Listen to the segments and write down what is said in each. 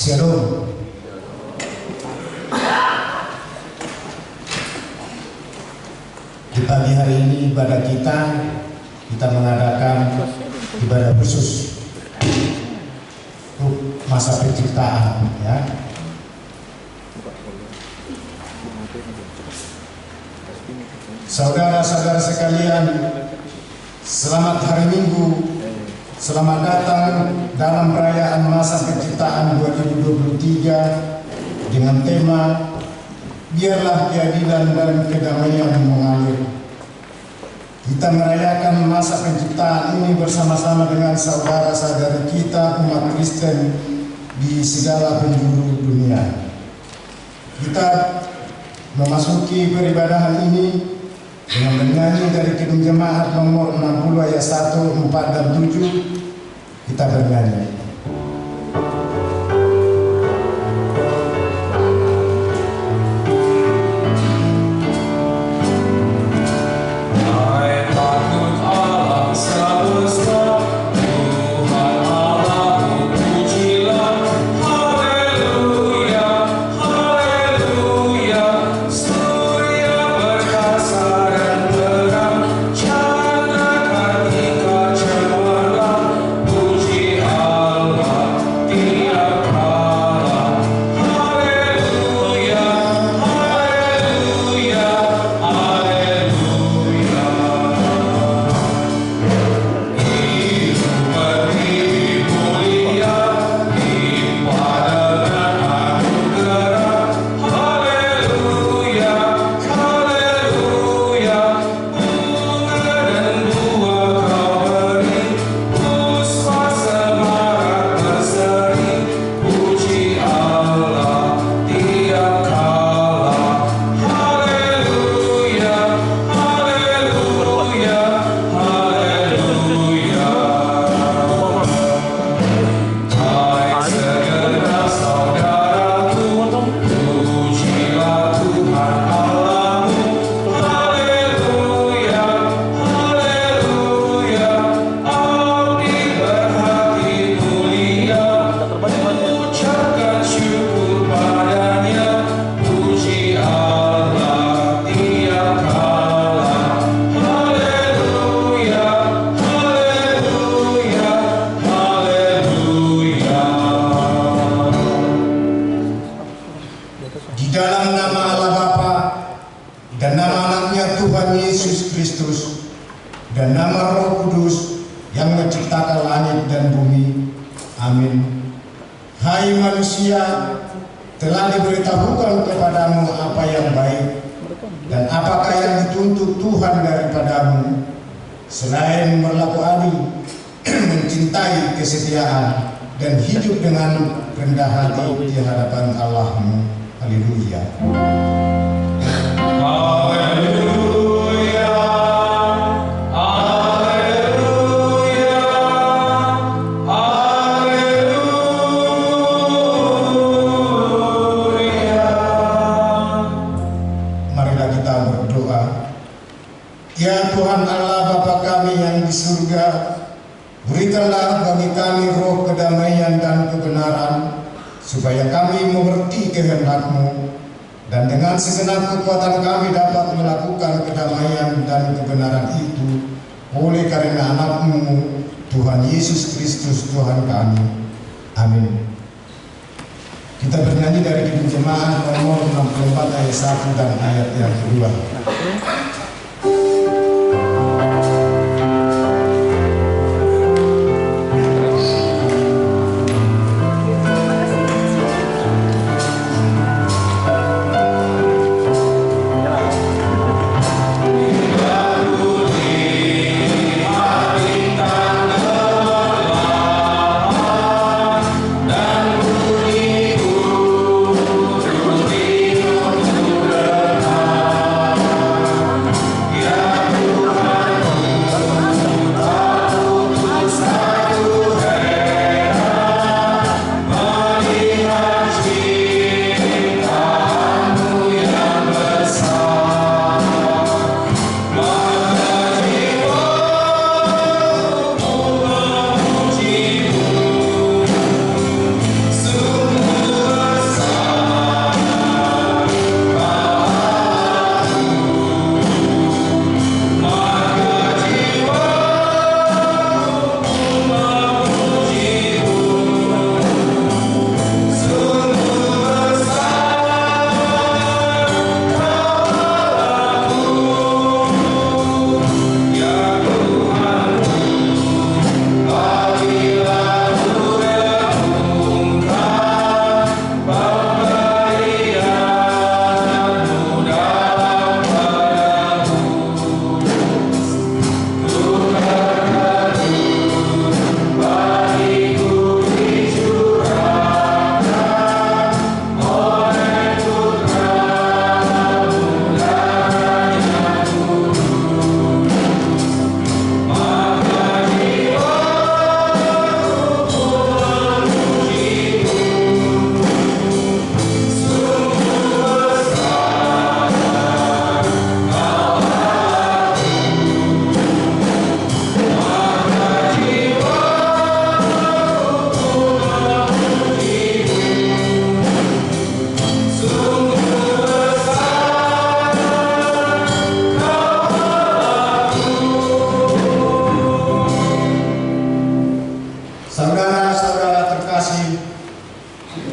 Shalom. Di pagi hari ini ibadah kita mengadakan ibadah khusus untuk masa penciptaan, ya. Saudara-saudara sekalian, selamat hari Minggu. Selamat datang dalam perayaan masa penciptaan 2023 dengan tema Biarlah Keadilan dan Kedamaian Mengalir. Kita merayakan masa penciptaan ini bersama-sama dengan saudara-saudari kita umat Kristen di segala penjuru dunia. Kita memasuki peribadahan ini dengan menyanyi dari Kidung Jemaat nomor 60 ayat 1, 4, dan 7. Kita bernyanyi. Telah diberitahukan kepadamu apa yang baik dan apakah yang dituntut Tuhan daripadamu selain berlaku adil, mencintai kesetiaan dan hidup dengan rendah hati di hadapan Allahmu. Haleluya. Ya Tuhan Allah Bapa kami yang di surga, berikanlah bagi kami roh kedamaian dan kebenaran, supaya kami mengerti kehendak-Mu, dan dengan segenap kekuatan kami dapat melakukan kedamaian dan kebenaran itu, oleh karena anak-Mu, Tuhan Yesus Kristus Tuhan kami. Amin. Kita bernyanyi dari Kidung Jemaat nomor 64 ayat 1 dan ayat yang kedua.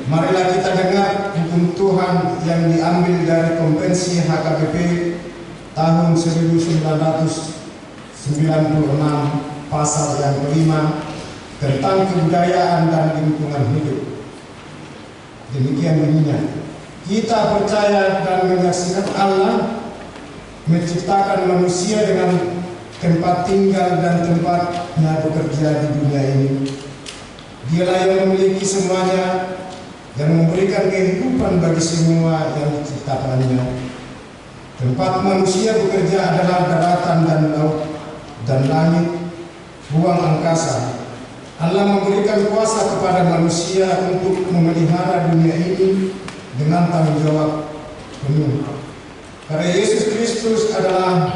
Marilah kita dengar hukum Tuhan yang diambil dari Konvensi HKBP tahun 1996 pasal yang kelima tentang kebudayaan dan lingkungan hidup. Demikian bunyinya. Kita percaya dan menyaksikan Allah menciptakan manusia dengan tempat tinggal dan tempatnya bekerja di dunia ini. Dialah yang memiliki semuanya, yang memberikan kehidupan bagi semua yang diciptakannya. Tempat manusia bekerja adalah daratan dan laut dan langit, ruang angkasa. Allah memberikan kuasa kepada manusia untuk memelihara dunia ini dengan tanggung jawab penuh. Karena Yesus Kristus adalah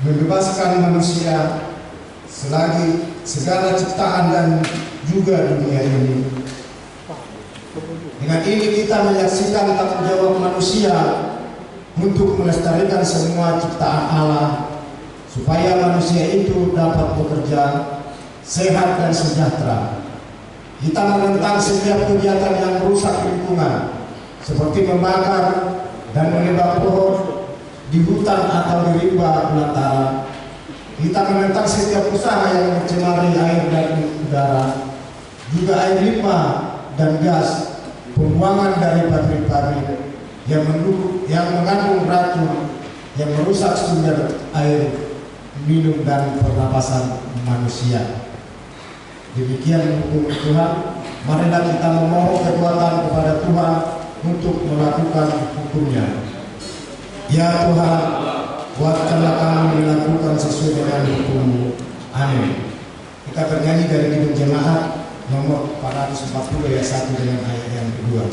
membebaskan manusia selagi segala ciptaan dan juga dunia ini. Dengan ini kita menyaksikan tanggung jawab manusia untuk melestarikan semua ciptaan Allah supaya manusia itu dapat bekerja sehat dan sejahtera. Kita menentang setiap kegiatan yang merusak lingkungan seperti membakar dan menebang pohon di hutan atau di rimba belantara. Kita menentang setiap usaha yang mencemari air dan udara, juga air limbah dan gas, pembuangan dari pabrik-pabrik yang mengandung racun yang merusak sumber air minum dan pernapasan manusia. Demikian hukum Tuhan. Marilah kita memohon kekuatan kepada Tuhan untuk melakukan hukumnya. Ya Tuhan, buatkanlah kami melakukan sesuai dengan hukum-Mu. Amin. Kita bernyanyi dari Kidung Jemaat nomor 440 ayat 1 dengan ayat yang kedua.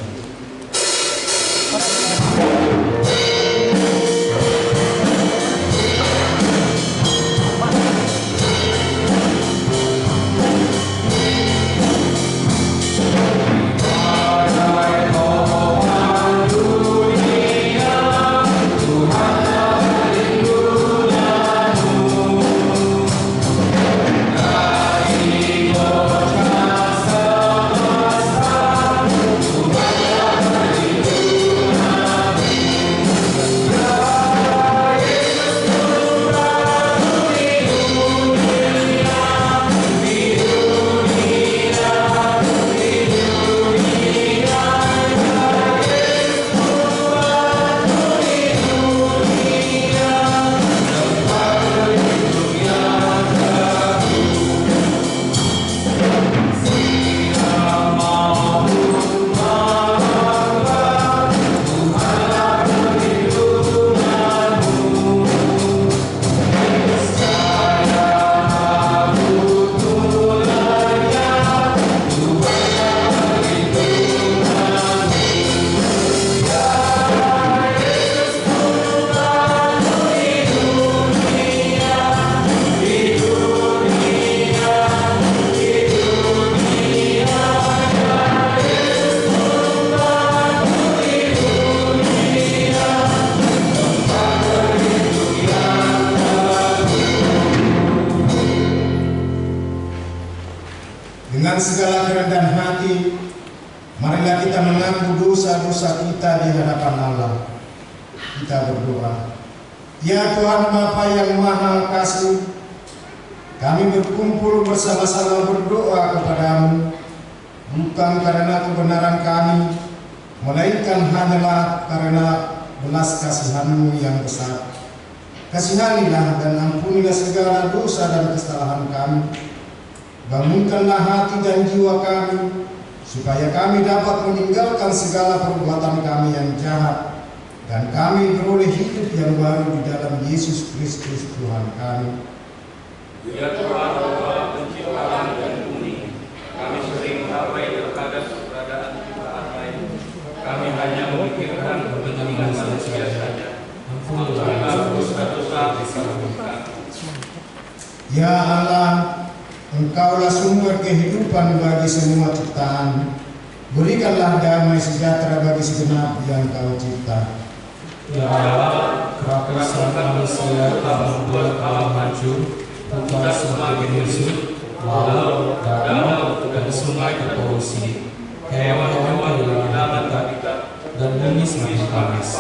Dengan segala kerendahan hati, marilah kita mengaku dosa-dosa kita di hadapan Allah. Kita berdoa. Ya Tuhan Bapa yang Maha Kasih, kami berkumpul bersama-sama berdoa kepadamu, bukan karena kebenaran kami, melainkan hanyalah karena belas kasihan-Mu yang besar. Kasihanilah dan ampunilah segala dosa dan kesalahan kami. Bangunkanlah hati dan jiwa kami, supaya kami dapat meninggalkan segala perbuatan kami yang jahat, dan kami beroleh hidup yang baru di dalam Yesus Kristus Tuhan kami. Ya Tuhan, Allah pencipta langit dan bumi, kami sering abai terhadap keberadaan ciptaan lain. Kami hanya memikirkan kepentingan manusia saja. Ampunilah dosa-dosa kami. Ya Allah, Engkaulah sumber kehidupan bagi semua ciptaan. Berikanlah damai sejahtera bagi segenap yang Kau cipta. Ya Allah, kerapatan manusia tak membuat alam hancur, bukan sebagai musuh, laut, danau, dan sungai terpolusi. hewan-hewan kehilangan habitat, dan bumi semakin panas.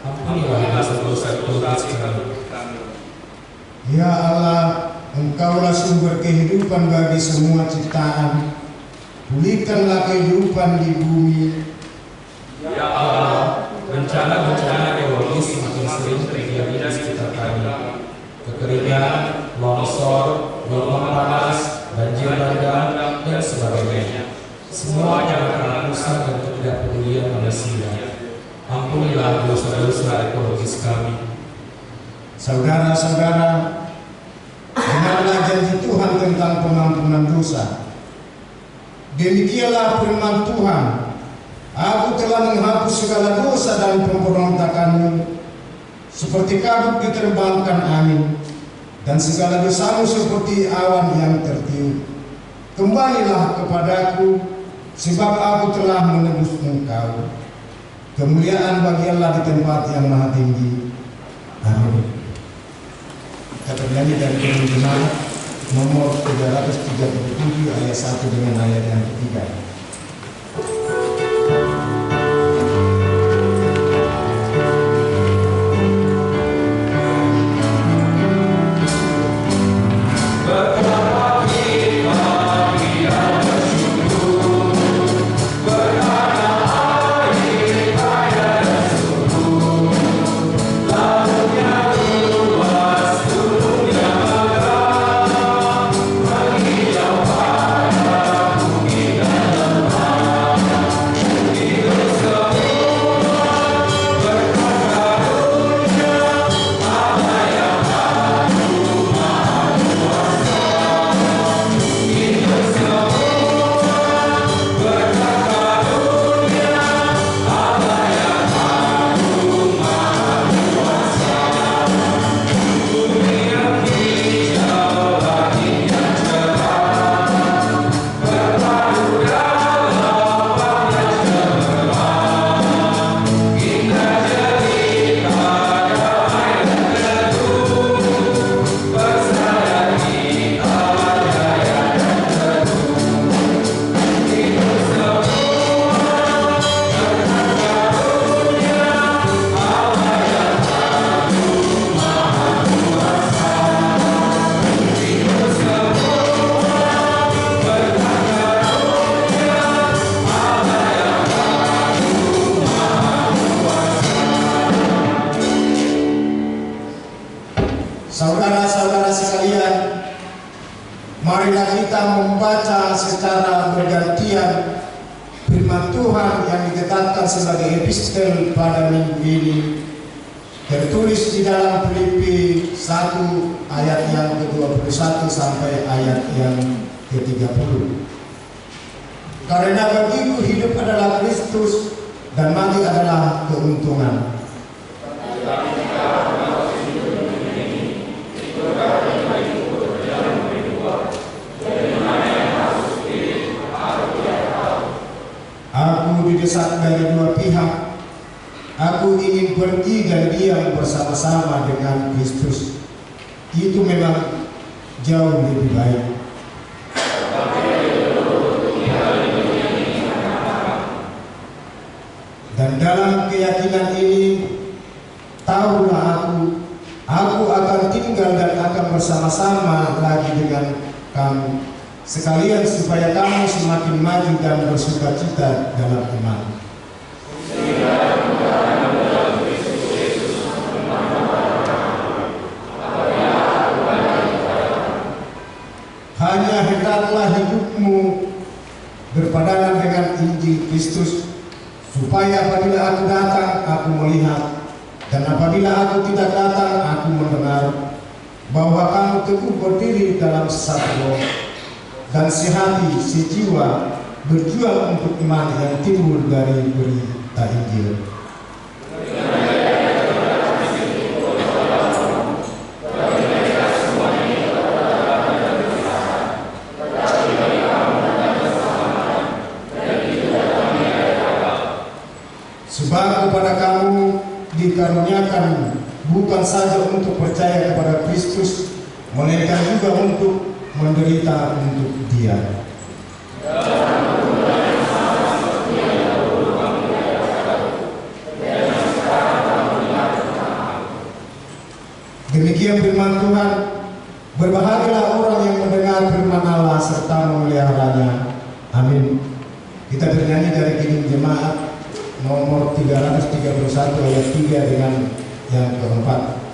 Ampunilah dosa-dosa kami. Ya Allah, Engkaulah sumber kehidupan bagi semua ciptaan. Pulihkanlah kehidupan di bumi. Ya Allah, bencana-bencana ekologis semakin sering terjadi di sekitar kami. Kekeringan, longsor, gelombang panas, banjir bandang, dan sebagainya. Semua karena usaha dan ketidakpedulian manusia. Ampunilah dosa-dosa ekologis kami. Saudara-saudara, dengarlah janji Tuhan tentang pengampunan dosa. Demikianlah firman Tuhan, Aku telah menghapus segala dosa dan pemberontakanmu, seperti kabut diterbangkan angin, dan segala dosamu seperti awan yang tertiup. Kembalilah kepadaku, sebab aku telah menebus engkau. Kemuliaan bagi Allah di tempat yang maha tinggi. Amin. Kita bernyanyi dari Kemendengar nomor 337 ayat 1 dengan ayat yang ketiga. Saudara-saudara sekalian, marilah kita membaca secara bergantian firman Tuhan yang ditetapkan sebagai epistel pada minggu ini, tertulis di dalam Filipi 1 ayat yang ke-21 sampai ayat yang ke-30. Karena bagiku hidup adalah Kristus dan mati adalah keuntungan. Aku didesak dari dua pihak. Aku ingin pergi dan diam bersama-sama dengan Kristus. Itu memang jauh lebih baik. Dan dalam keyakinan ini, tahulah aku akan tinggal dan akan bersama-sama lagi dengan kamu, sekalian supaya kamu semakin maju dan bersukacita dalam iman. Hanya hendaklah hidupmu berpadangan dengan Injil Kristus, supaya apabila aku datang, aku melihat, dan apabila aku tidak datang, aku mendengar, bahwa kamu teguh berdiri dalam satu roh, dan sehati, sejiwa, berjuang untuk iman yang timbul dari berita Injil. Sebab kepada kamu dikaruniakan bukan saja untuk percaya kepada Kristus, melainkan juga untuk menderita untuk Dia. firman Tuhan, berbahagialah orang yang mendengar firman Allah serta memeliharanya. Amin. Kita bernyanyi dari Kidung Jemaat nomor 331 ayat 3 dengan yang keempat.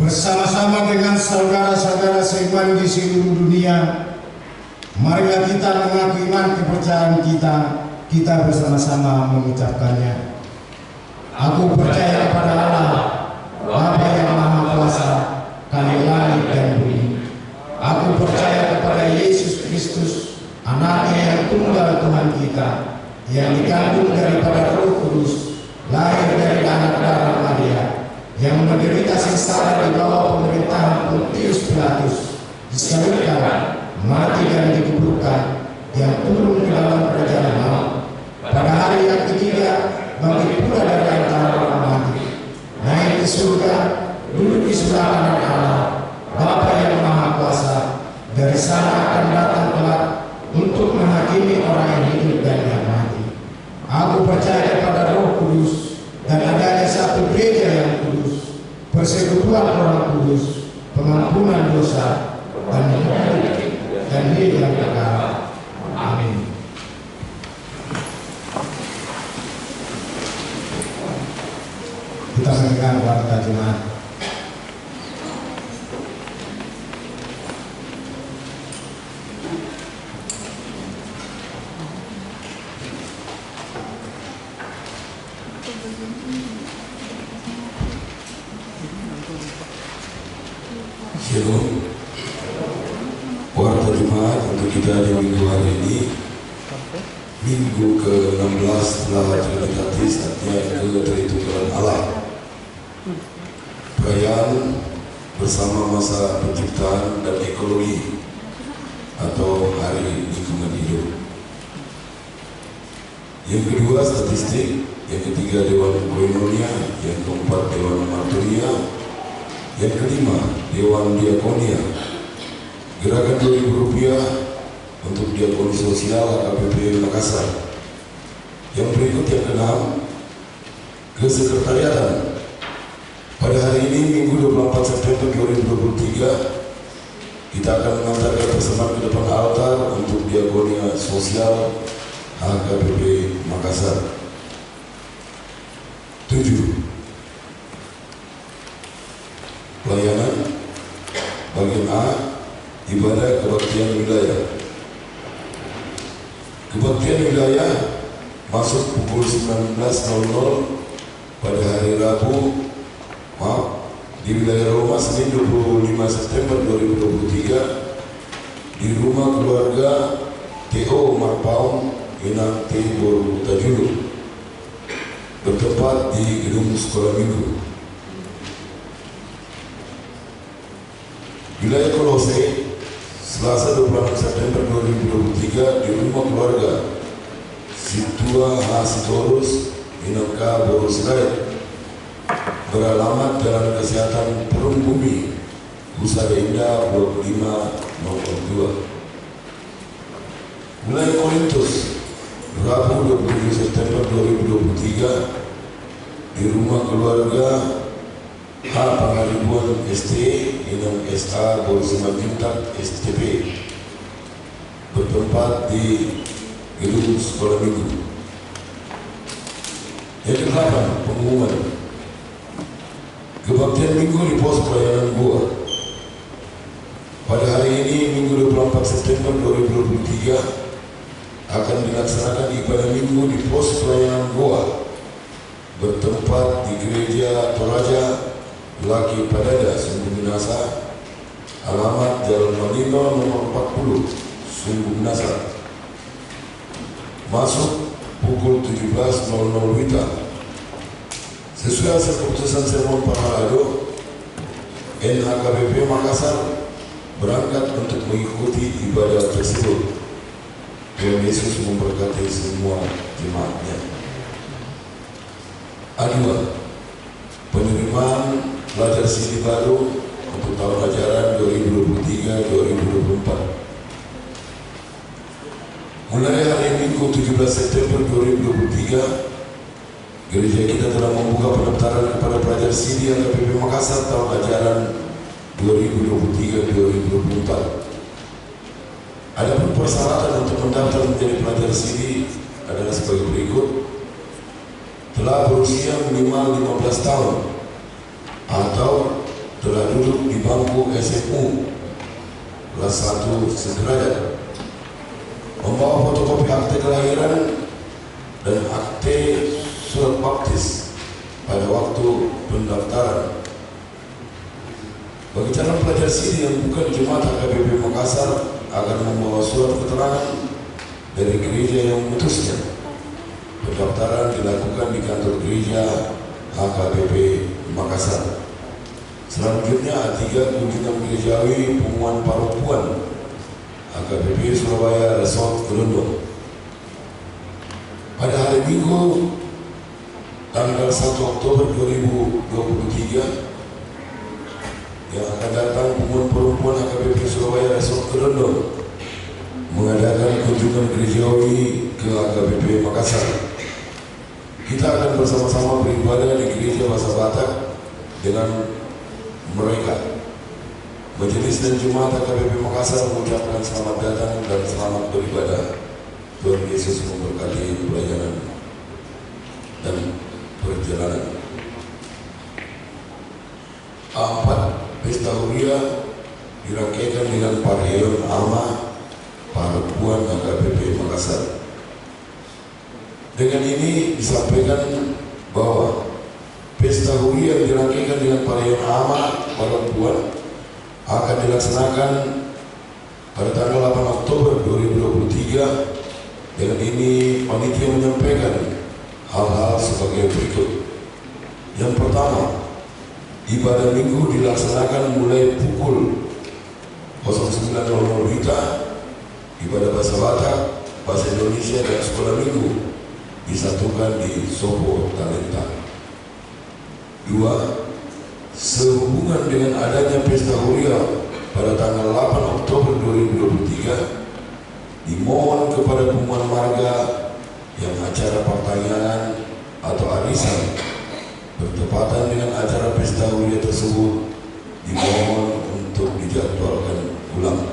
Bersama-sama dengan saudara-saudara seiman di seluruh dunia, marilah kita mengaku iman kepercayaan kita bersama-sama mengucapkannya. Aku percaya pada Allah, Bapa yang Maha Kuasa, Kali langit dan bumi. Aku percaya kepada Yesus Kristus, Anaknya yang tunggal Tuhan kita, yang dikandung daripada Roh Kudus, lahir dari anak darah Maria, yang menderita sengsara di bawah pemerintahan Pontius Pilatus, disalibkan, mati dan dikuburkan, yang turun ke dalam kerajaan maut. Pada hari yang ketiga, bangkit pula dari antara orang mati, naik ke surga, duduk di sebelah kanan Allah, Bapa yang Maha Kuasa. Dari sana akan datang kelak untuk menghakimi orang yang hidup dan yang mati. Aku percaya kepada Roh Kudus dan adanya satu gereja yang kudus, persekutuan Orang Kudus, pengampunan dosa, dan hidup yang kekal. Amin. Kita mendengar warta Jumat. Shalom. Warta Jumat untuk kita di minggu hari ini, minggu ke-16 setelah Trinitatis, artinya Tritunggalan Allah. Perayaan bersama masa penciptaan dan ekologi atau Hari Lingkungan Hidup. Yang kedua statistik, yang ketiga Dewan Koinonia, yang keempat Dewan Marturia, yang kelima Dewan Diakonia. Gerakan Rp2.000 untuk diakoni sosial AKBP Makassar. Yang berikut yang keenam, kesekretariatan. Pada hari ini Minggu 24 September 2023, kita akan mengantarkan persembahan ke depan altar untuk diakonia sosial AKBP Makassar. 7. Pelayanan bagian A, ibadah kebaktian wilayah. Kebaktian wilayah masuk pukul 19.00 pada hari Rabu, di wilayah Roma, Senin 25 September 2023 di rumah keluarga T.O. Marpaung, Inang Timur Tajulu, bertempat di gedung sekolah minggu. Wilayah Kolose, Selasa 26 September 2023 di rumah keluarga Situa Hasitorus Inaka Borosrai beralamat Jalan Kesehatan Perum Bumi Husada Indah 25/02. Wilayah Korintus, Rabu 27 September 2023 di rumah keluarga H. Pangaribuan ST Inang SA Borosima Jintak STP bertempat di gedung sekolah minggu. Yang ke-8, pengumuman kebaktian minggu di pos pelayanan Goa. Pada hari ini Minggu 24 September 2023 akan dilaksanakan ibadah minggu di pos pelayanan Goa bertempat di Gereja Toraja Laki Padada Sumbu Minasa, alamat Jalan Malino nomor 40 Sumbu Minasa. Masuk pukul 17.00 WITA. Sesuai hasil keputusan sermon Paralado, NHKBP Makassar berangkat untuk mengikuti ibadah tersebut. Tuhan Yesus memberkati semua jemaatnya. A2. Penerimaan pelajar siswa baru untuk tahun ajaran 2023-2024. Mulai hari Minggu 17 September 2023, gereja kita telah membuka pendaftaran kepada pelajar siswa HKBP Makassar tahun ajaran 2023-2024. Adapun persyaratan untuk mendaftar menjadi pelajar siswa adalah sebagai berikut: telah berusia minimal 15 tahun atau telah duduk di bangku SMU kelas 1 sederajat, membawa fotokopi akte kelahiran dan akte surat baptis pada waktu pendaftaran. Bagi calon pelajar siswa yang bukan jemaat HKBP Makassar akan membawa surat keterangan dari gereja yang memutusnya. Pendaftaran dilakukan di kantor gereja HKBP Makassar. Selanjutnya A3, kunjungan gerejawi Pengumuman Parupuan HKBP Surabaya Resort Gerondong. Pada hari Minggu tanggal 1 Oktober 2023 yang akan datang, Pengumuman Perempuan HKBP Surabaya Resort Gerondong mengadakan kunjungan gerejawi ke HKBP Makassar. Kita akan bersama-sama beribadah di gereja bahasa Batak dengan mereka. Majelis dan jemaat HKBP Makassar mengucapkan selamat datang dan selamat beribadah. Tuhan Yesus memberkati pelayanan dan perjalanan. A4, Pesta Huria dirangkaikan dengan Parheon Ama Parupuan HKBP Makassar. Dengan ini disampaikan bahwa Pesta Huria yang dirangkaikan dengan Parheon Ama Parupuan akan dilaksanakan pada tanggal 8 Oktober 2023. Dengan ini panitia menyampaikan hal-hal sebagai berikut. Yang pertama, ibadah minggu dilaksanakan mulai pukul 09.00 WITA. Ibadah bahasa Batak, bahasa Indonesia dan sekolah minggu disatukan di Sopo Talenta. 2. Sehubungan dengan adanya Pesta Huria pada tanggal 8 Oktober 2023, dimohon kepada Pengumuman Marga yang acara pertanyaan atau arisan bertepatan dengan acara Pesta Huria tersebut dimohon untuk dijadwalkan ulang.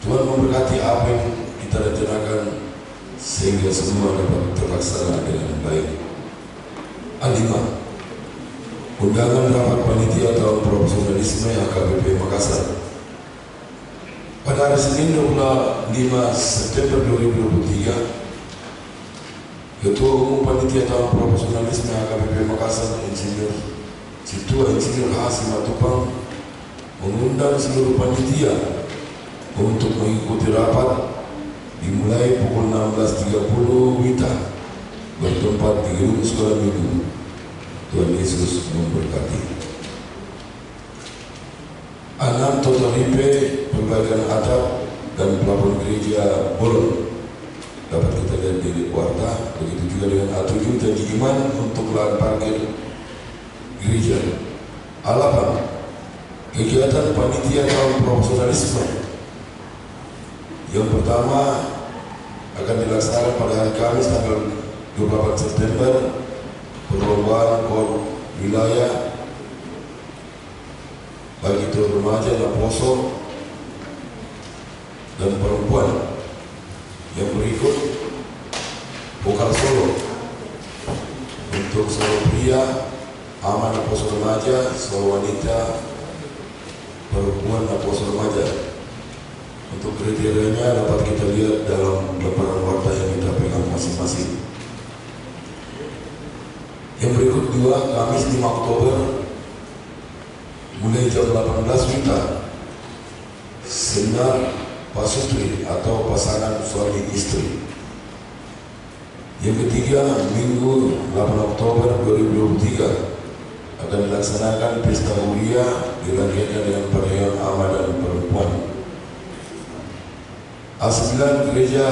Tuhan memberkati apa yang kita rencanakan sehingga semua dapat terlaksana dengan baik. A5, undangan rapat panitia tahun profesionalisme HKBP Makassar. Pada hari Senin 25 September 2023, Ketua Umum Panitia Tahun Profesionalisme HKBP Makassar Insinyur Situa Insinyur Hasim Matupang mengundang seluruh panitia untuk mengikuti rapat dimulai pukul 16.30 WITA bertempat di gedung sekolah minggu. Tuhan Yesus memberkati. 6 Totoripe perbaikan atap dan plafon gereja bolong dapat kita lihat di warta. Begitu juga dengan A7 janji iman untuk lahan parkir gereja. A8 kegiatan panitia tahun profesionalisme. Yang pertama akan dilaksanakan pada hari Kamis tanggal 28 September perlombaan kor wilayah bagi itu remaja dan poso dan perempuan. Yang berikut vokal solo untuk solo pria, aman dan poso remaja, solo wanita, perempuan dan poso remaja. Untuk kriterianya dapat kita lihat dalam lembaran warta yang kita pegang masing-masing. Yang berikut juga Kamis 5 Oktober mulai jam 18 WITA seminar pasutri atau pasangan suami istri. Yang ketiga Minggu 8 Oktober 2023 akan dilaksanakan pesta huria dirangkaikan dengan perayaan aman dan perempuan. A9 gereja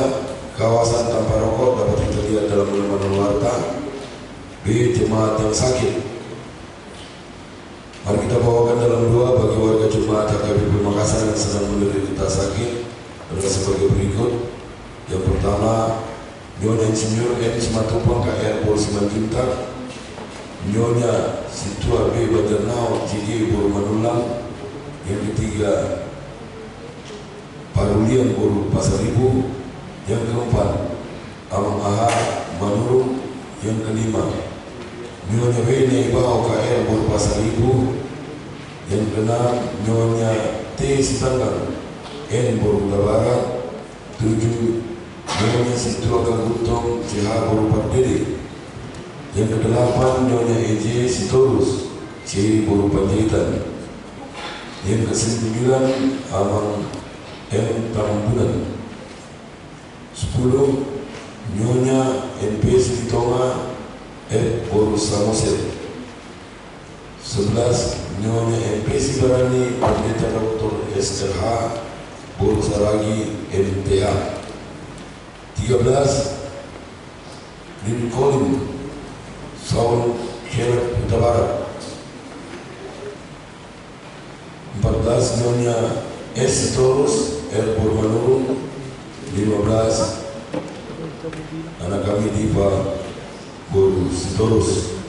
kawasan tanpa rokok dapat kita lihat dalam lembaran warta. B jemaat yang sakit. Mari kita bawakan dalam doa bagi warga jemaat HKBP Makassar yang sedang menderita sakit adalah sebagai berikut. Yang pertama, Nyonya Insinyur M. Simatupang KR Pol Simanjuntak, Nyonya Situa B. Badernau JG Boru Manulang. Yang ketiga, Parulian Boru Pasaribu. Yang keempat, Amang Aha Manurung. Yang kelima, Nyonya Bene Ibao KR Boru Pasaribu. Yang keenam, Nyonya T. Sitanggang N. Boru Barat. 7, Nyonya Situa Gagutong CH Boru Pardede. Yang kedelapan, Nyonya EJ Sitorus C. Boru Panjaitan. Yang kesembilan, Amang M. Tambunan. 10, Nyonya NP Sitonga F. Boru Samosir. 11, Nyonya NP Sibarani Pendeta Dr. SRH Boru Saragi MTA. 13, Lincoln Saul Kherap Huta Barat. 14, Nyonya S. Torus R. Boru Manurung. 15, anak kami Diva Boru Sitorus.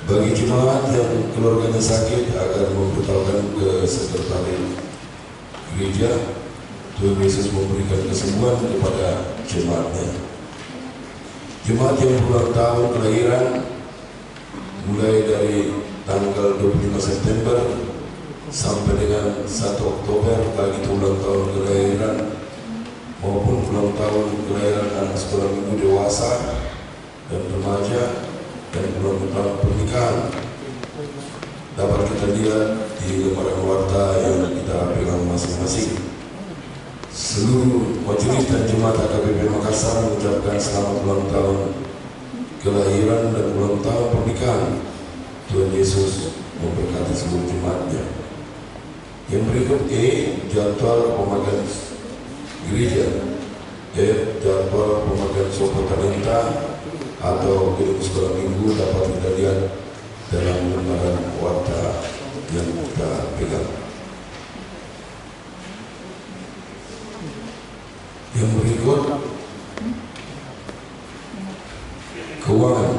Bagi jemaat yang keluarganya sakit agar memberitahukan ke sekretaris gereja, Tuhan Yesus memberikan kesembuhan kepada jemaatnya. Jemaat yang berulang tahun kelahiran mulai dari tanggal 25 September sampai dengan 1 Oktober, bagi ulang tahun kelahiran maupun ulang tahun kelahiran anak sekolah minggu dewasa dan remaja dan ulang tahun pernikahan dapat kita lihat di lembaran warta yang kita pegang masing-masing. Seluruh majelis dan jemaat HKBP Makassar mengucapkan selamat ulang tahun kelahiran dan ulang tahun pernikahan. Tuhan Yesus memberkati seluruh jemaatnya. Yang berikut E, jadwal pemakaian gereja. F, jadwal pemakaian Sopo Talenta atau gedung sekolah minggu dapat kita lihat dalam lembaran warta yang kita pegang. Yang berikut keuangan.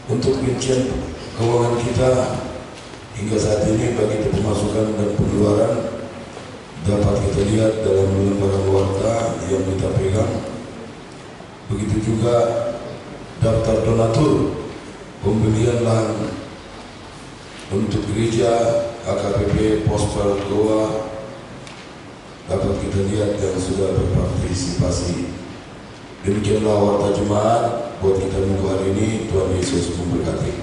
Untuk rincian keuangan kita hingga saat ini bagi pemasukan dan pengeluaran dapat kita lihat dalam lembaran warta yang kita pegang. Begitu juga daftar donatur pembelian lahan untuk gereja HKBP Pospal Goa dapat kita lihat yang sudah berpartisipasi. Demikianlah warta jemaat buat kita minggu hari ini. Tuhan Yesus memberkati.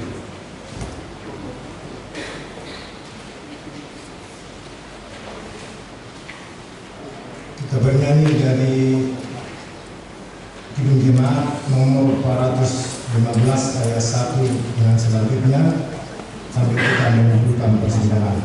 Kita bernyanyi dari Kidung Jemaat nomor 415 ayat 1 dengan selanjutnya. sambil kita menunjukkan persidangan.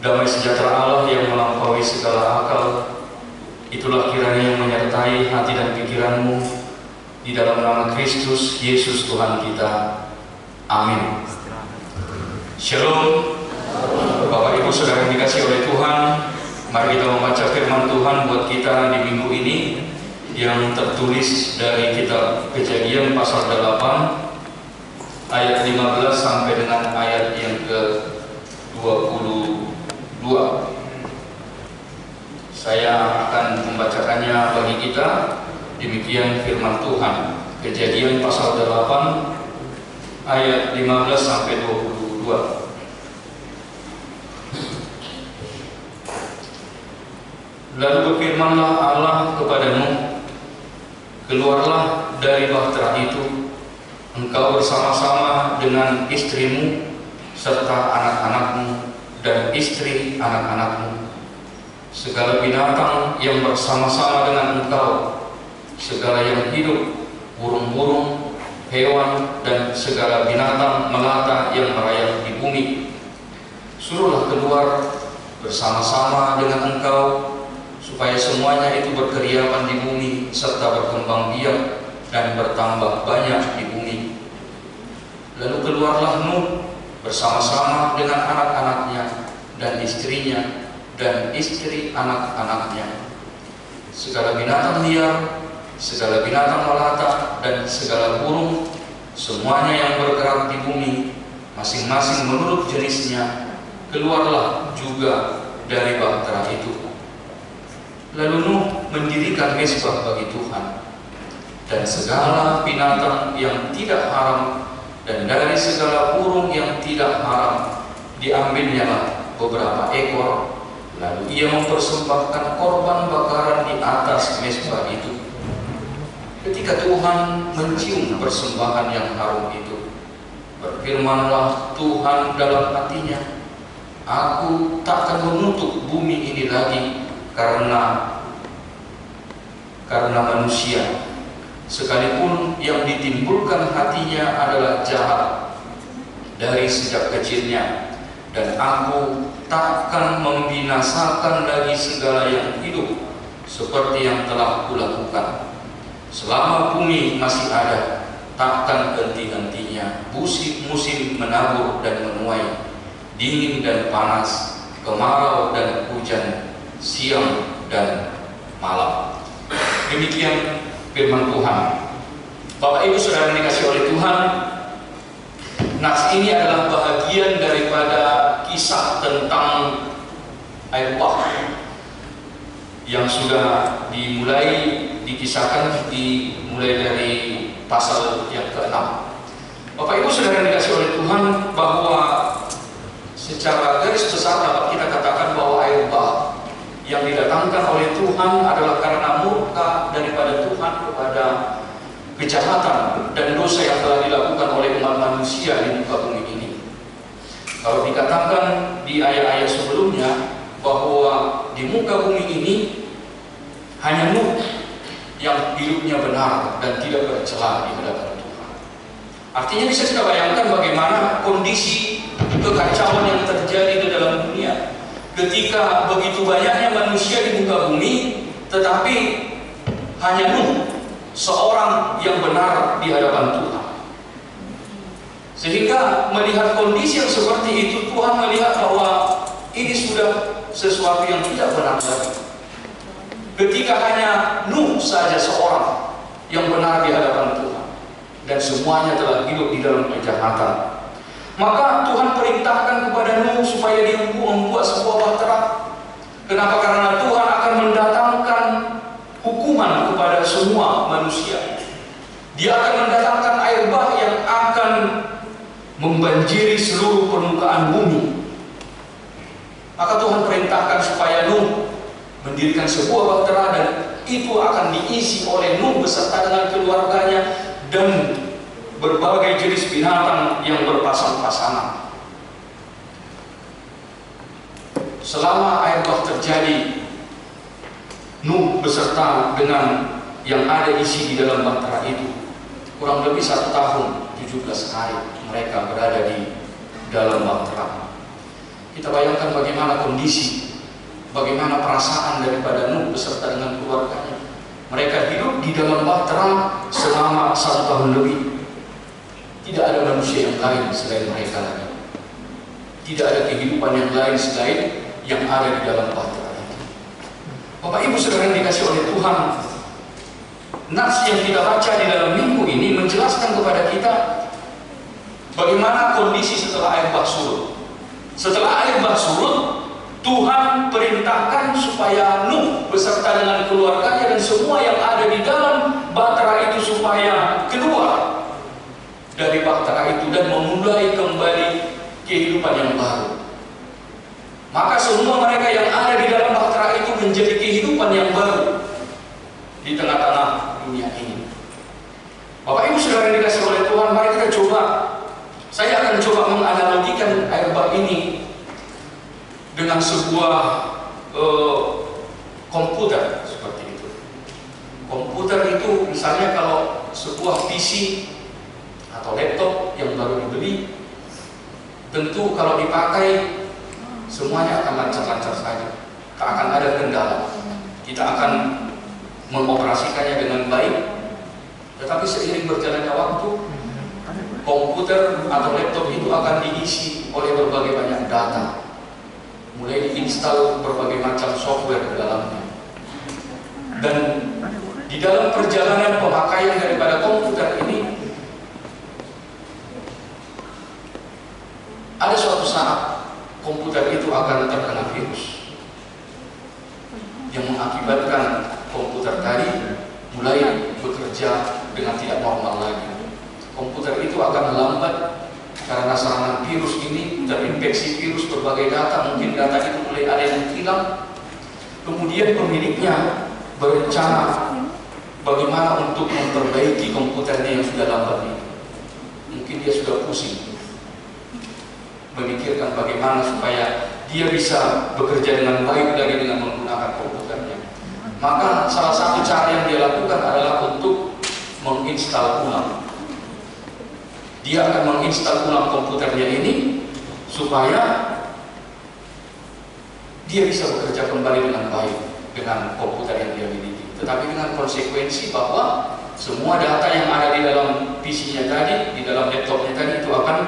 Damai sejahtera Allah yang melampaui segala akal, itulah kiranya yang menyertai hati dan pikiranmu di dalam nama Kristus Yesus Tuhan kita. Amin. Shalom. Bapak Ibu Saudara yang dikasihi oleh Tuhan, mari kita membaca firman Tuhan buat kita di minggu ini yang tertulis dari kitab Kejadian pasal 8 ayat 15 sampai dengan ayat yang ke-22. Saya akan membacakannya bagi kita. Demikian firman Tuhan. Kejadian pasal 8 ayat 15 sampai 22. Lalu berfirmanlah Allah kepada Nuh, keluarlah dari bahtera itu, engkau bersama-sama dengan istrimu serta anak-anakmu dan istri anak-anakmu, segala binatang yang bersama-sama dengan engkau, segala yang hidup, burung-burung, hewan, dan segala binatang melata yang merayap di bumi. Suruhlah keluar bersama-sama dengan engkau, supaya semuanya itu berkeriapan di bumi serta berkembang biak dan bertambah banyak di bumi. Lalu keluarlah Nuh bersama-sama dengan anak-anaknya dan istrinya dan istri anak-anaknya, segala binatang liar, segala binatang melata, dan segala burung, semuanya yang bergerak di bumi, masing-masing menurut jenisnya, keluarlah juga dari bahtera itu. Lalu Nuh mendirikan mezbah bagi Tuhan, dan segala binatang yang tidak haram dan dari segala burung yang tidak haram diambilnyalah beberapa ekor. Lalu ia mempersembahkan korban bakaran di atas mezbah itu. Ketika Tuhan mencium persembahan yang harum itu, berfirmanlah Tuhan dalam hatinya, aku takkan mengutuk bumi ini lagi karena manusia, sekalipun yang ditimbulkan hatinya adalah jahat dari sejak kecilnya, dan aku takkan membinasakan lagi segala yang hidup seperti yang telah kulakukan. Selama bumi masih ada, takkan henti-hentinya musim menabur dan menuai, dingin dan panas, kemarau dan hujan, siang dan malam. Demikian firman Tuhan. Bapak Ibu Saudara yang dikasihi oleh Tuhan, nats ini adalah bahagian daripada kisah tentang air bah yang sudah dikisahkan dimulai dari pasal yang ke-6. Bapak Ibu Saudara yang dikasihi oleh Tuhan, bahwa secara garis besar dapat kita katakan bahwa air bah yang didatangkan oleh Tuhan adalah karena murka daripada Tuhan kepada kejahatan dan dosa yang telah dilakukan oleh umat manusia di muka bumi ini. Kalau dikatakan di ayat-ayat sebelumnya bahwa di muka bumi ini hanya Nuh yang hidupnya benar dan tidak bercela di hadapan Tuhan. Artinya bisa kita bayangkan bagaimana kondisi kekacauan yang terjadi di dalam dunia ketika begitu banyaknya manusia di muka bumi, tetapi hanya Nuh seorang yang benar di hadapan Tuhan. Sehingga melihat kondisi yang seperti itu, Tuhan melihat bahwa ini sudah sesuatu yang tidak benar lagi. Ketika hanya Nuh saja seorang yang benar di hadapan Tuhan, dan semuanya telah hidup di dalam kejahatan, maka Tuhan perintahkan kepada Nuh supaya dia membuat sebuah bahtera. Kenapa? Karena Tuhan akan mendatangkan hukuman kepada semua manusia. Dia akan mendatangkan air bah yang akan membanjiri seluruh permukaan bumi. Maka Tuhan perintahkan supaya Nuh mendirikan sebuah bahtera, dan itu akan diisi oleh Nuh beserta dengan keluarganya dan berbagai jenis binatang yang berpasang-pasangan. Selama air bah terjadi, Nuh beserta dengan yang ada isi di dalam bahtera itu, kurang lebih 1 tahun 17 hari mereka berada di dalam bahtera. Kita bayangkan bagaimana kondisi, bagaimana perasaan daripada Nuh beserta dengan keluarganya. Mereka hidup di dalam bahtera selama 1 tahun lebih. Tidak ada manusia yang lain selain mereka lagi. Tidak ada kehidupan yang lain selain yang ada di dalam bahtera itu. Bapak Ibu Saudara yang dikasihi oleh Tuhan, nats yang kita baca di dalam minggu ini menjelaskan kepada kita bagaimana kondisi setelah air bah surut. Setelah air bah surut, Tuhan perintahkan supaya Nuh beserta dengan keluarganya dan semua yang ada di dalam bahtera itu supaya keluar dari bahtera itu dan memulai kembali kehidupan yang baru. Maka semua mereka yang ada di dalam bahtera itu menjadi kehidupan yang baru di tengah-tengah dunia ini. Bapak Ibu Saudara yang dikasihi oleh Tuhan, mari kita coba. Saya akan coba menganalogikan air bah ini dengan sebuah komputer seperti itu. Komputer itu misalnya kalau sebuah PC atau laptop yang baru dibeli, tentu kalau dipakai semuanya akan lancar-lancar saja, tak akan ada kendala. Kita akan mengoperasikannya dengan baik. Tetapi seiring berjalannya waktu, komputer atau laptop itu akan diisi oleh berbagai banyak data, mulai diinstal berbagai macam software ke dalamnya. Dan di dalam perjalanan pemakaian daripada komputer ini, ada suatu saat komputer itu akan terkena virus yang mengakibatkan komputer tadi mulai bekerja dengan tidak normal lagi. Komputer itu akan lambat karena serangan virus ini, terinfeksi virus berbagai data, mungkin data itu mulai ada yang hilang. Kemudian pemiliknya berencana bagaimana untuk memperbaiki komputernya yang sudah lambat ini. Mungkin dia sudah pusing memikirkan bagaimana supaya dia bisa bekerja dengan baik lagi dengan menggunakan komputernya. Maka salah satu cara yang dia lakukan adalah untuk menginstal ulang. Dia akan menginstal ulang komputernya ini supaya dia bisa bekerja kembali dengan baik dengan komputer yang dia miliki. Tetapi dengan konsekuensi bahwa semua data yang ada di dalam PC-nya tadi, di dalam laptopnya tadi itu akan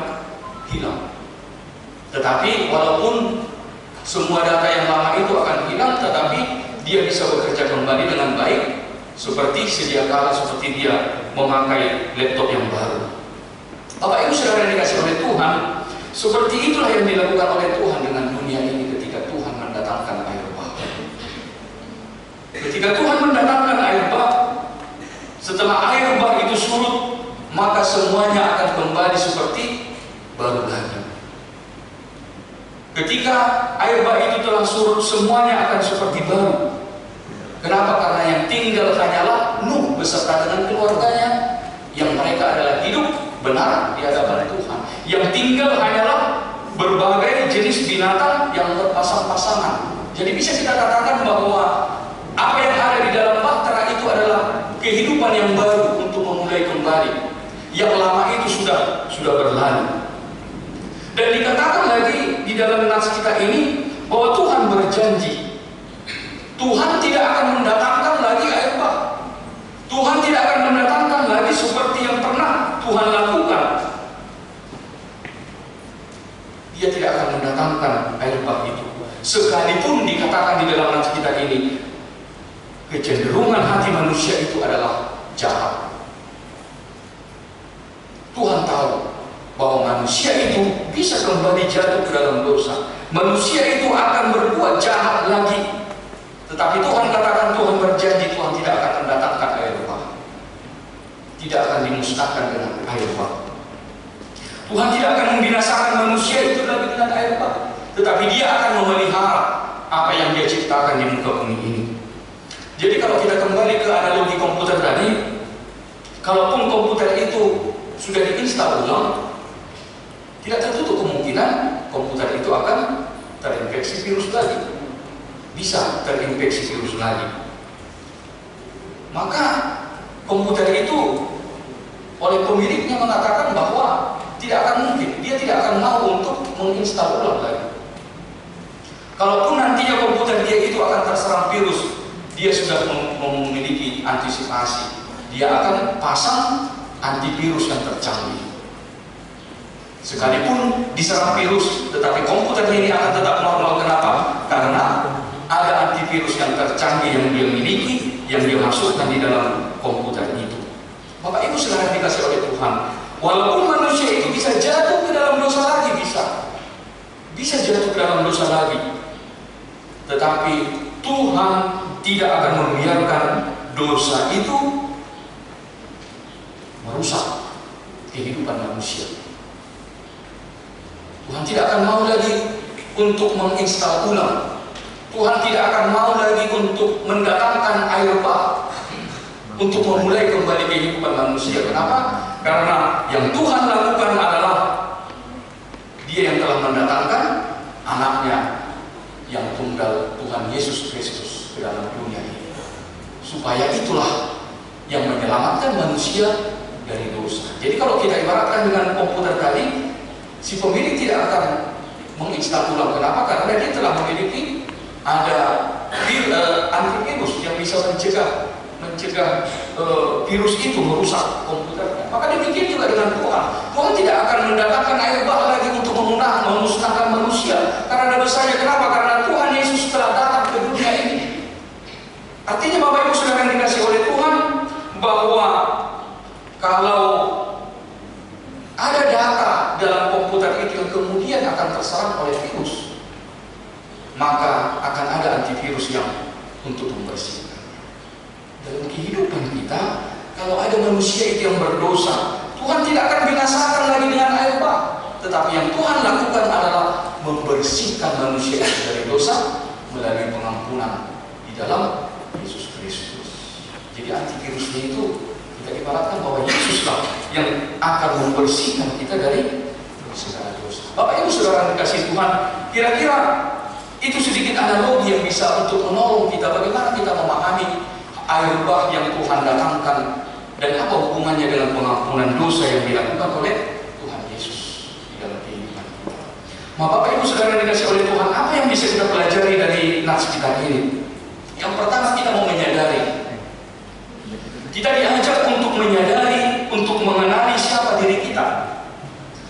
hilang. Tetapi walaupun semua data yang lama itu akan hilang, tetapi dia bisa bekerja kembali dengan baik seperti sedia kala, seperti dia memakai laptop yang baru. Bapak Ibu Saudara yang dikasihi oleh Tuhan, seperti itulah yang dilakukan oleh Tuhan dengan dunia ini ketika Tuhan mendatangkan air bah. Ketika Tuhan mendatangkan air bah, setelah air bah itu surut, maka semuanya akan kembali seperti baru lagi. Ketika air bah itu telah surut, semuanya akan seperti baru. Kenapa? Karena yang tinggal hanyalah Nuh beserta dengan keluarganya, yang mereka adalah hidup benar di hadapan Tuhan. Yang tinggal hanyalah berbagai jenis binatang yang berpasang-pasangan. Jadi bisa kita katakan bahwa apa yang ada di dalam bahtera itu adalah kehidupan yang baru untuk memulai kembali. Yang lama itu sudah berlalu. Dan dikatakan lagi di dalam nas kita ini bahwa Tuhan berjanji, Tuhan tidak akan mendatangkan lagi air bah. Tuhan tidak akan mendatangkan lagi seperti yang pernah Tuhan lakukan. Dia tidak akan mendatangkan air bah itu. Sekalipun dikatakan di dalam nas kita ini, kecenderungan hati manusia itu adalah jahat. Tuhan tahu bahwa manusia itu bisa kembali jatuh ke dalam dosa. Manusia itu akan berbuat jahat lagi. Tetapi Tuhan katakan, Tuhan berjanji, Tuhan tidak akan mendatangkan air bah. Tidak akan dimusnahkan dengan air bah. Tuhan tidak akan membinasakan manusia itu lagi dengan air bah. Tetapi Dia akan memelihara apa yang Dia ciptakan di muka bumi ini. Jadi kalau kita kembali ke analogi komputer tadi, kalaupun komputer itu sudah diinstal ulang, tidak tertutup kemungkinan komputer itu akan terinfeksi virus lagi. Bisa terinfeksi virus lagi. Maka komputer itu oleh pemiliknya mengatakan bahwa tidak akan mungkin, dia tidak akan mau untuk menginstal ulang lagi. Kalaupun nantinya komputer dia itu akan terserang virus, dia sudah memiliki antisipasi. Dia akan pasang antivirus yang tercanggih. Sekalipun diserang virus, tetapi komputer ini akan tetap normal. Kenapa? Karena ada antivirus yang tercanggih yang dia miliki, yang dia masukkan di dalam komputer itu. Bapak Ibu Saudara dikasih oleh Tuhan, walaupun manusia itu bisa jatuh ke dalam dosa lagi, bisa jatuh ke dalam dosa lagi, Tetapi Tuhan tidak akan membiarkan dosa itu merusak kehidupan manusia. Tuhan tidak akan mau lagi untuk menginstal ulang. Tuhan tidak akan mau lagi untuk mendatangkan air bah untuk memulai kembali kehidupan manusia. Kenapa? Karena yang Tuhan lakukan adalah Dia yang telah mendatangkan anaknya yang tunggal, Tuhan Yesus Kristus, ke dalam dunia ini. Supaya itulah yang menyelamatkan manusia dari dosa. Jadi kalau kita ibaratkan dengan komputer tadi, si pemilik tidak akan menginstal ulang. Kenapa? Karena dia telah memiliki ada antivirus yang bisa mencegah virus itu merusak komputernya. Maka demikian juga dengan Tuhan. Tuhan tidak akan mendatangkan air bah lagi untuk memusnahkan manusia karena dosanya. Kenapa? Karena Tuhan Yesus telah datang ke dunia ini. Artinya Bapak Ibu Saudara yang dikasihi oleh Tuhan, bahwa kalau ada data dalam komputer itu yang kemudian akan terserang oleh virus, maka akan ada antivirus yang untuk membersihkan. Dalam kehidupan kita, kalau ada manusia itu yang berdosa, Tuhan tidak akan binasakan lagi dengan air bah. Tetapi yang Tuhan lakukan adalah membersihkan manusia itu dari dosa melalui pengampunan di dalam Yesus Kristus. Jadi antivirusnya itu kita ibaratkan bahwa Yesuslah yang akan membersihkan kita dari segala dosa. Bapak Ibu Saudara yang dikasihi Tuhan, kira-kira itu sedikit analogi yang bisa untuk menolong kita bagaimana kita memahami air bah yang Tuhan datangkan dan apa hubungannya dengan pengampunan dosa yang dilakukan oleh Tuhan Yesus di dalam kehidupan kita. Bapak Ibu Saudara yang dikasihi oleh Tuhan, apa yang bisa kita pelajari dari nats kita ini? Yang pertama, kita mau menyadari. Kita diajak untuk menyadari, untuk mengenali siapa diri kita.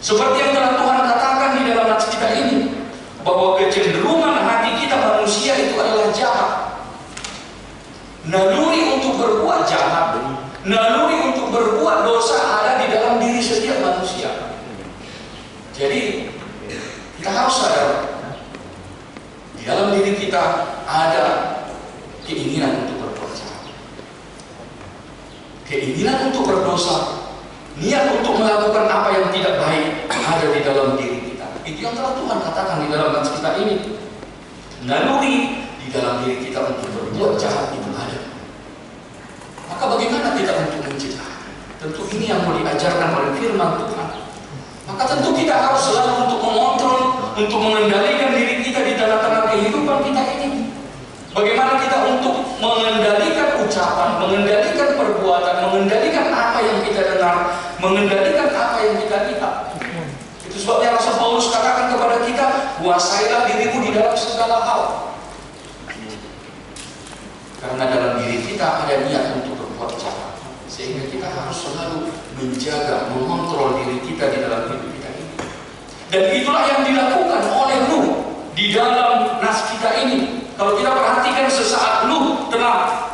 Seperti yang telah Tuhan katakan di dalam nats kita ini, bahwa kecenderungan hati kita manusia itu adalah jahat. Naluri untuk berbuat jahat, naluri untuk berbuat dosa ada di dalam diri setiap manusia. Jadi kita harus sadar, di dalam diri kita ada keinginan untuk berbuat jahat, keinginan untuk berdosa, niat untuk melakukan apa yang tidak baik ada di dalam diri kita. Itu yang telah Tuhan katakan di dalam nats kita ini. Naluri di dalam diri kita untuk berbuat jahat itu ada. Maka bagaimana kita untuk mencegah? Tentu ini yang mau diajarkan oleh firman Tuhan. Maka tentu kita harus selalu untuk mengontrol, untuk mengendalikan diri kita di tengah-tengah kehidupan kita ini. Bagaimana kita untuk mengendalikan ucapan, mengendalikan perbuatan, mengendalikan apa yang kita dengar, mengendalikan apa yang kita lihat. Itu sebabnya Rasul Paulus katakan kepada kita, kuasailah dirimu di dalam segala hal. Karena dalam diri kita ada niat untuk berbuat jahat, sehingga kita harus selalu menjaga, mengontrol diri kita di dalam hidup kita ini. Dan itulah yang dilakukan oleh Nuh di dalam nats kita ini. Kalau kita perhatikan, sesaat Nuh telah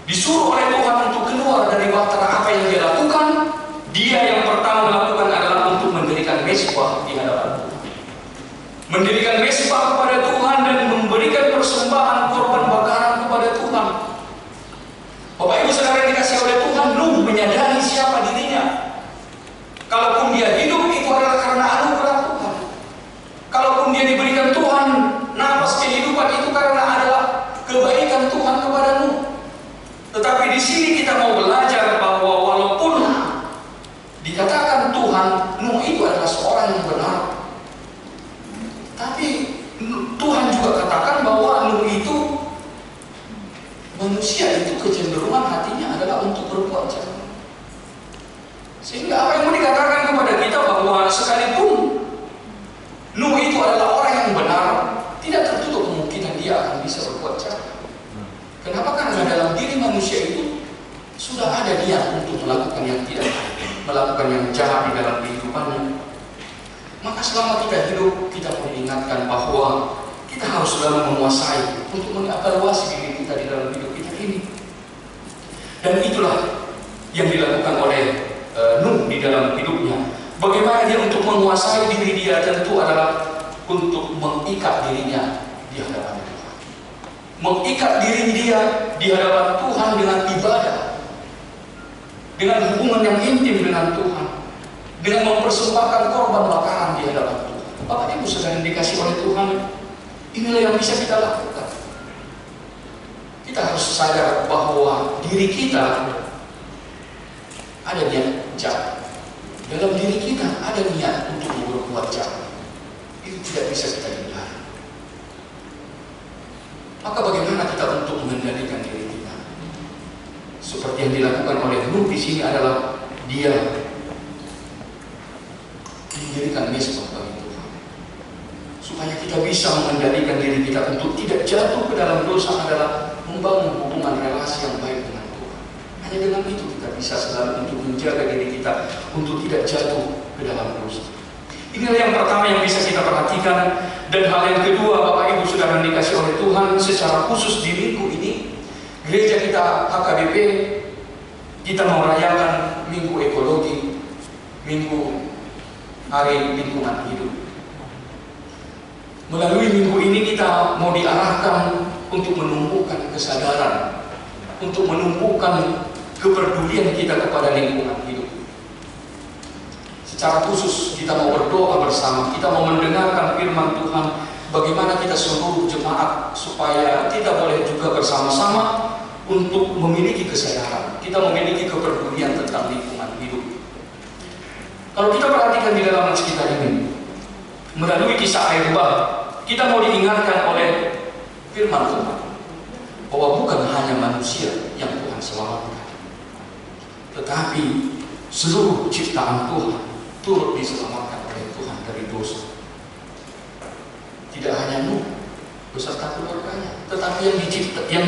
disuruh oleh Tuhan untuk keluar dari bahtera, apa yang dia lakukan? Dia yang pertama lakukan adalah untuk mendirikan mezbah di hadapan Tuhan, mendirikan mezbah kepada Tuhan dan memberikan persembahan korban bakaran kepada Tuhan. Bapak Ibu Saudara yang dikasihi oleh Tuhan, Nuh menyadari siapa dirinya. Kalaupun dia hidup itu adalah karena anugerah Tuhan. Kalaupun dia diberikan Tuhan nafas kehidupan itu karena adalah kebaikan Tuhan kepada Nuh. Tetapi di sini kita mau belajar bahwa walaupun dikatakan Tuhan, Nuh itu adalah seorang yang benar, tapi Tuhan juga katakan bahwa Nuh itu, manusia itu kecenderungan hatinya adalah untuk berbuat jahat. Sehingga apa yang mau dikatakan kepada kita bahwa sekalipun Nuh itu adalah orang yang benar, tidak tertutup kemungkinan dia akan bisa berbuat jahat. Kenapa? Karena dalam diri manusia itu sudah ada niat untuk melakukan yang tidak baik, melakukan yang jahat di dalam kehidupannya. Maka selama kita hidup, kita perlu ingatkan bahwa kita harus selalu menguasai untuk mengevaluasi diri kita di dalam hidup kita ini. Dan itulah yang dilakukan oleh Nuh di dalam hidupnya. Bagaimana dia untuk menguasai diri dia? Tentu adalah untuk mengikat dirinya di hadapan Tuhan. mengikat diri dia di hadapan Tuhan dengan ibadah, dengan hubungan yang intim dengan Tuhan, dengan mempersembahkan korban bakaran di hadapan Tuhan. Bapak Ibu Saudara yang dikasih oleh Tuhan, inilah yang bisa kita lakukan. Kita harus sadar bahwa diri kita ada niat jahat. Dalam diri kita ada niat untuk berbuat jahat. Itu tidak bisa kita hindari. Maka bagaimana kita untuk mengendalikan diri kita? Seperti yang dilakukan oleh Nuh di sini adalah dia mendirikan mezbah bagi Tuhan, supaya kita bisa mengendalikan diri kita untuk tidak jatuh ke dalam dosa adalah membangun hubungan relasi yang baik dengan Tuhan. Hanya dengan itu kita bisa selalu untuk menjaga diri kita untuk tidak jatuh ke dalam dosa. Inilah yang pertama yang bisa kita perhatikan. Dan hal yang kedua, Bapak Ibu Saudara yang dikasih oleh Tuhan, secara khusus di minggu ini gereja kita HKBP, kita merayakan Minggu Ekologi, Minggu Hari Lingkungan Hidup. Melalui minggu ini kita mau diarahkan untuk menumbuhkan kesadaran, untuk menumbuhkan kepedulian kita kepada lingkungan hidup. Secara khusus kita mau berdoa bersama, kita mau mendengarkan firman Tuhan, bagaimana kita seluruh jemaat supaya kita boleh juga bersama-sama untuk memiliki kesadaran, kita memiliki kepedulian tentang lingkungan hidup. Kalau kita perhatikan di dalam nats kita ini, melalui kisah air bah, kita mau diingatkan oleh firman Tuhan bahwa bukan hanya manusia yang Tuhan selamatkan, tetapi seluruh ciptaan Tuhan turut diselamatkan oleh Tuhan dari dosa. Tidak hanya Nuh beserta keluarganya, tetapi yang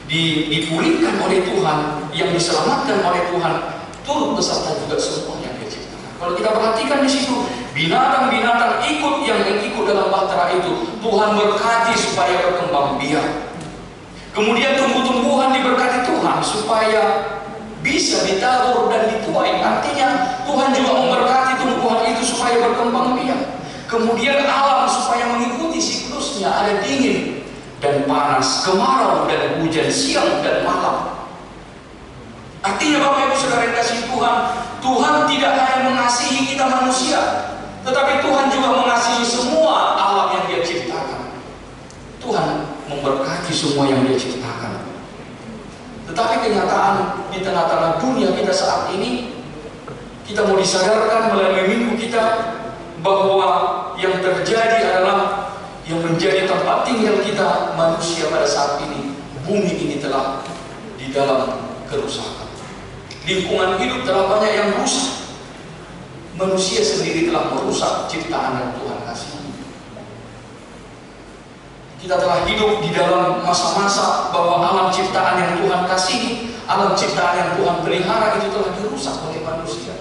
dipulihkan oleh Tuhan, yang diselamatkan oleh Tuhan, turut beserta juga semua yang Dia ciptakan. Kalau kita perhatikan di situ, binatang-binatang yang ikut dalam bahtera itu Tuhan berkati supaya berkembang biak. Kemudian tumbuh-tumbuhan diberkati Tuhan supaya bisa ditabur dan dituai. Artinya Tuhan juga memberkati tumbuhan itu supaya berkembang biak. Kemudian alam supaya mengikuti siklusnya, ada dingin dan panas, kemarau dan hujan, siang dan malam. Artinya Bapak Ibu Saudara yang kasih Tuhan, Tuhan tidak hanya mengasihi kita manusia, tetapi Tuhan juga mengasihi semua alam yang Dia ciptakan. Tuhan memberkati semua yang Dia ciptakan. Tetapi kenyataan di tengah-tengah dunia kita saat ini, kita mau disadarkan melalui minggu kita bahwa yang terjadi adalah yang menjadi tempat tinggal kita manusia pada saat ini. Bumi ini telah di dalam kerusakan. Lingkungan hidup telah banyak yang rusak. Manusia sendiri telah merusak ciptaan yang Tuhan kasih. Kita telah hidup di dalam masa-masa bahwa alam ciptaan yang Tuhan kasih, alam ciptaan yang Tuhan pelihara itu telah dirusak oleh manusia.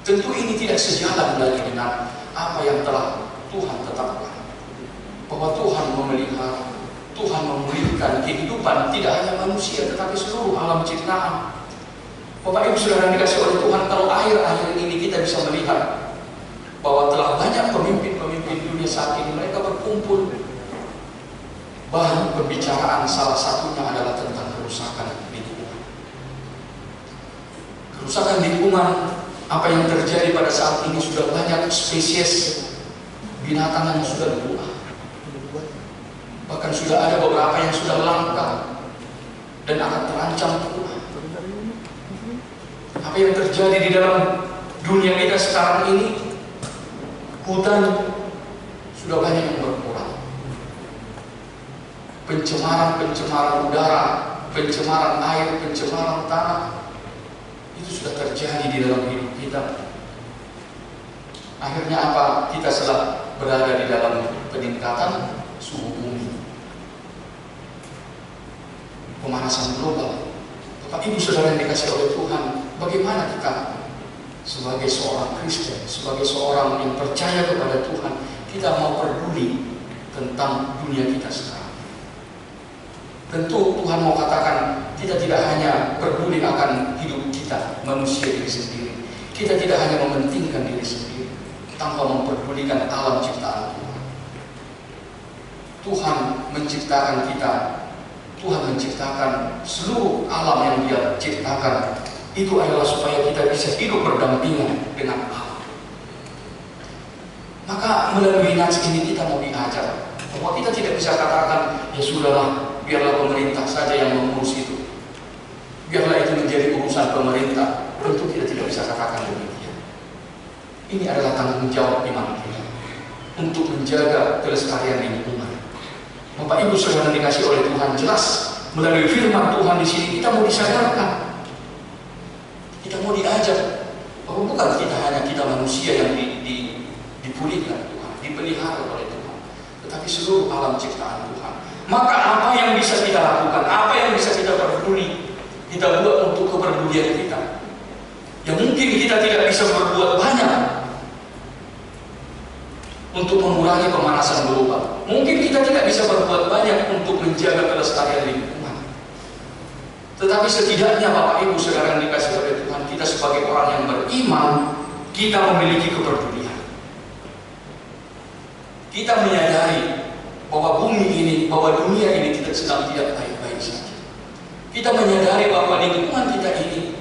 Tentu ini tidak sejalan lagi dengan apa yang telah Tuhan tetapkan. Bahwa Tuhan memelihara, Tuhan memulihkan kehidupan tidak hanya manusia tetapi seluruh alam ciptaan. Bapak Ibu Saudara yang dikasih oleh Tuhan, kalau akhir-akhir ini kita bisa melihat bahwa telah banyak pemimpin-pemimpin dunia saat ini mereka berkumpul. Bahan pembicaraan salah satunya adalah tentang kerusakan lingkungan. Kerusakan lingkungan, apa yang terjadi pada saat ini, sudah banyak spesies binatang yang sudah punah. Bahkan sudah ada beberapa yang sudah langka dan akan terancam punah. Apa yang terjadi di dalam dunia kita sekarang ini, hutan sudah banyak yang berkurang. Pencemaran udara, pencemaran air, pencemaran tanah, itu sudah terjadi di dalam hidup kita. Akhirnya apa? Kita sedang berada di dalam peningkatan suhu bumi, pemanasan global. Bapak Ibu Saudara yang dikasih oleh Tuhan, bagaimana kita sebagai seorang Kristen, sebagai seorang yang percaya kepada Tuhan, kita mau peduli tentang dunia kita sekarang. Tentu Tuhan mau katakan, kita tidak hanya peduli akan hidup kita, manusia diri sendiri. Kita tidak hanya mementingkan diri sendiri tanpa memperdulikan alam ciptaan Tuhan. Tuhan menciptakan kita, Tuhan menciptakan seluruh alam yang Dia ciptakan, itu adalah supaya kita bisa hidup berdampingan dengan Allah. Maka melalui nats ini kita mau diajar bahwa kita tidak bisa katakan, ya sudahlah, biarlah pemerintah saja yang mengurus itu, biarlah itu menjadi urusan pemerintah. Tentu kita tidak bisa katakan demikian. Ini adalah tanggung jawab iman kita untuk menjaga kelestarian lingkungan. Bapak Ibu Saudara dikasih oleh Tuhan, jelas melalui firman Tuhan di sini kita mau disadarkan, kita mau diajar bahwa bukan kita manusia yang dipulihkan Tuhan, dipelihara oleh Tuhan, tetapi seluruh alam ciptaan Tuhan. Maka apa yang bisa kita lakukan, apa yang bisa kita peduli, kita buat untuk kepedulian kita. Ya mungkin kita tidak bisa berbuat banyak untuk mengurangi pemanasan global. Mungkin kita tidak bisa berbuat banyak untuk menjaga kelestarian lingkungan. Tetapi setidaknya Bapak Ibu Saudara yang dikasih oleh Tuhan, kita sebagai orang yang beriman, kita memiliki kepedulian. Kita menyadari bahwa bumi ini, bahwa dunia ini sedang tidak baik-baik saja. Kita menyadari bahwa lingkungan kita ini,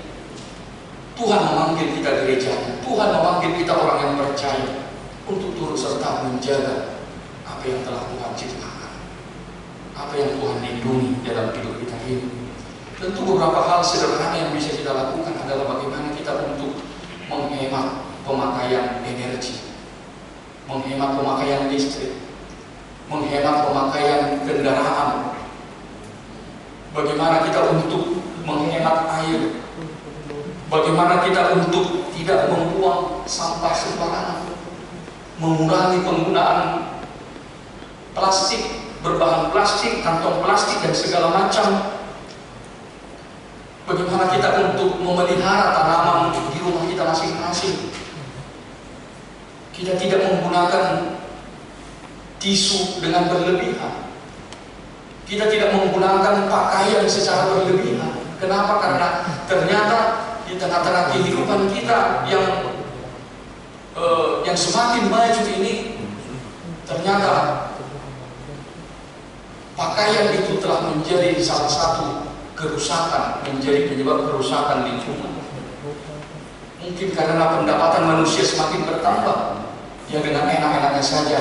Tuhan memanggil kita gerejanya, Tuhan memanggil kita orang yang percaya untuk turut serta menjaga apa yang telah Tuhan ciptakan, apa yang Tuhan lindungi dalam hidup kita ini. Tentu beberapa hal sederhana yang bisa kita lakukan adalah bagaimana kita untuk menghemat pemakaian energi, menghemat pemakaian listrik, menghemat pemakaian kendaraan, bagaimana kita untuk menghemat air, bagaimana kita untuk tidak membuang sampah sembarangan, mengurangi penggunaan plastik, berbahan plastik, kantong plastik dan segala macam. Bagaimana kita untuk memelihara tanaman di rumah kita masing-masing. Kita tidak menggunakan tisu dengan berlebihan. Kita tidak menggunakan pakaian secara berlebihan. Kenapa? Karena ternyata di tengah-tengah kehidupan kita yang semakin maju ini, ternyata pakaian itu telah menjadi salah satu kerusakan, menjadi penyebab kerusakan lingkungan. Mungkin karena pendapatan manusia semakin bertambah, ya dengan enak-enaknya saja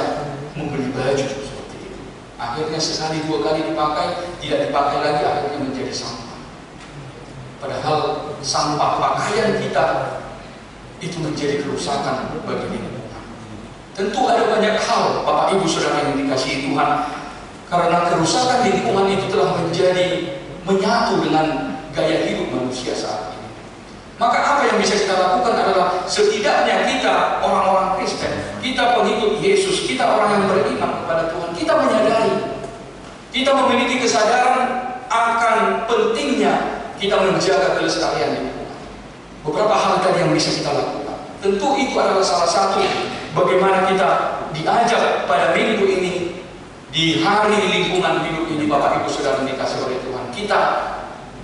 membeli baju seperti itu. Akhirnya sekali dua kali dipakai, tidak dipakai lagi, akhirnya menjadi sampah. Padahal sampah pakaian kita itu menjadi kerusakan bagi lingkungan. Tentu ada banyak hal, Bapak Ibu Saudara yang dikasihi Tuhan, karena kerusakan lingkungan itu telah menjadi menyatu dengan gaya hidup manusia saat ini. Maka apa yang bisa kita lakukan adalah setidaknya kita orang-orang Kristen, kita pengikut Yesus, kita orang yang beriman kepada Tuhan, kita menyadari, kita memiliki kesadaran akan pentingnya kita menjaga kelestarian lingkungan. Beberapa hal tadi yang bisa kita lakukan. Tentu itu adalah salah satu bagaimana kita diajak pada minggu ini, di hari lingkungan hidup ini, Bapak Ibu Saudara dikasih oleh Tuhan, kita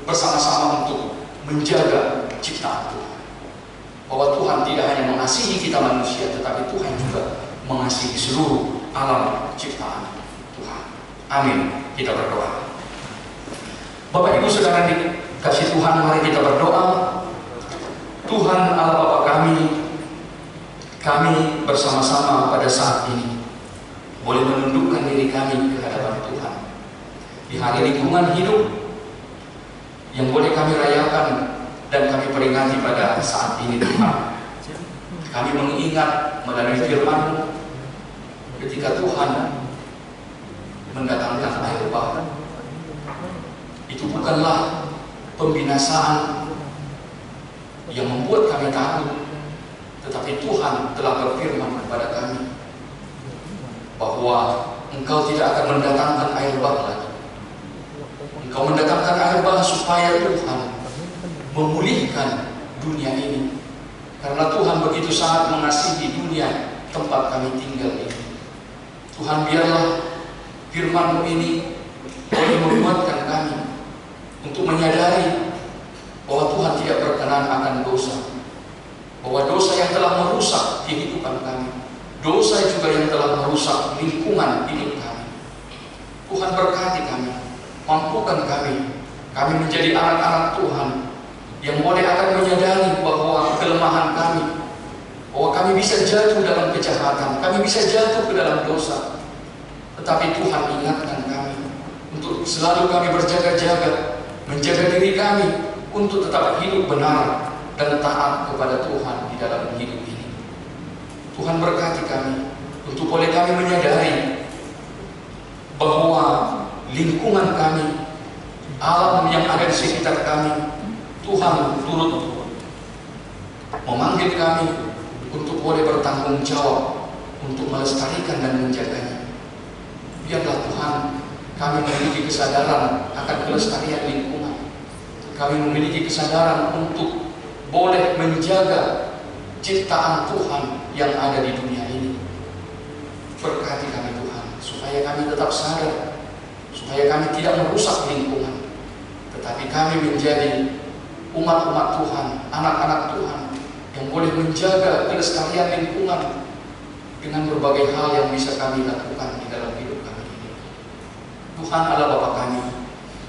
bersama-sama untuk menjaga ciptaan Tuhan. Bahwa Tuhan tidak hanya mengasihi kita manusia, tetapi Tuhan juga mengasihi seluruh alam ciptaan Tuhan. Amin. Kita berdoa. Bapak Ibu Saudara dikasih Tuhan, mari kita berdoa. Tuhan Allah Bapa kami bersama-sama pada saat ini boleh menundukkan diri kami ke hadapan Tuhan di hari lingkungan hidup yang boleh kami rayakan dan kami peringati pada saat ini. Tuhan, kami mengingat melalui firman-Mu ketika Tuhan mendatangkan air bah, itu bukanlah pembinasaan yang membuat kami takut, tetapi Tuhan telah berfirman kepada kami bahwa Engkau tidak akan mendatangkan air bah lagi. Engkau mendatangkan air bah supaya Tuhan memulihkan dunia ini, karena Tuhan begitu sangat mengasihi dunia tempat kami tinggal ini. Tuhan, biarlah firman-Mu ini boleh menguatkan kami untuk menyadari bahwa Tuhan tidak berkenan akan dosa, bahwa dosa yang telah merusak kehidupan kami, dosa juga yang telah merusak lingkungan hidup kami, Tuhan berkati kami, mampukan kami menjadi anak-anak Tuhan yang boleh akan menyadari bahwa kelemahan kami, bahwa kami bisa jatuh dalam kejahatan, kami bisa jatuh ke dalam dosa. Tetapi Tuhan ingatkan kami untuk selalu kami berjaga-jaga, menjaga diri kami untuk tetap hidup benar dan taat kepada Tuhan di dalam hidup ini. Tuhan berkati kami untuk boleh kami menyadari bahwa lingkungan kami, alam yang ada di sekitar kami, Tuhan turut memanggil kami untuk boleh bertanggung jawab untuk melestarikan dan menjaganya. Biarlah Tuhan kami memiliki kesadaran akan kelestarian lingkungan. Kami memiliki kesadaran untuk boleh menjaga ciptaan Tuhan yang ada di dunia ini. Berkati kami Tuhan, supaya kami tetap sadar, supaya kami tidak merusak lingkungan, tetapi kami menjadi umat-umat Tuhan, anak-anak Tuhan yang boleh menjaga kelestarian lingkungan dengan berbagai hal yang bisa kami lakukan di dalam hidup kami ini. Tuhan Allah Bapa kami,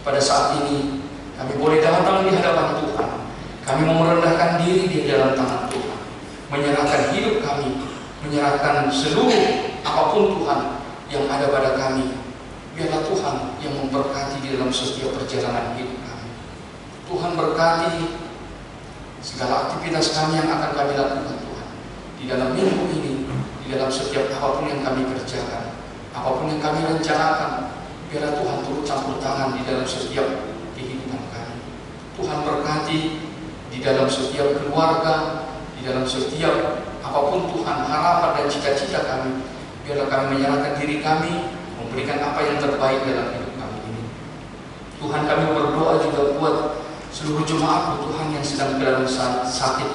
pada saat ini kami boleh datang di hadapan Tuhan. Kami merendahkan diri di dalam tangan Tuhan, menyerahkan hidup kami, menyerahkan seluruh apapun Tuhan yang ada pada kami. Biarlah Tuhan yang memberkati di dalam setiap perjalanan hidup kami. Tuhan berkati segala aktivitas kami yang akan kami lakukan Tuhan di dalam minggu ini, di dalam setiap apapun yang kami kerjakan, apapun yang kami rencanakan. Biarlah Tuhan turut campur tangan di dalam setiap kehidupan kami. Tuhan berkati di dalam setiap keluarga, di dalam setiap apapun Tuhan harapan dan cita-cita kami. Biarlah kami menyerahkan diri kami, memberikan apa yang terbaik dalam hidup kami ini. Tuhan, kami berdoa juga buat seluruh jemaat Tuhan yang sedang dalam sakit.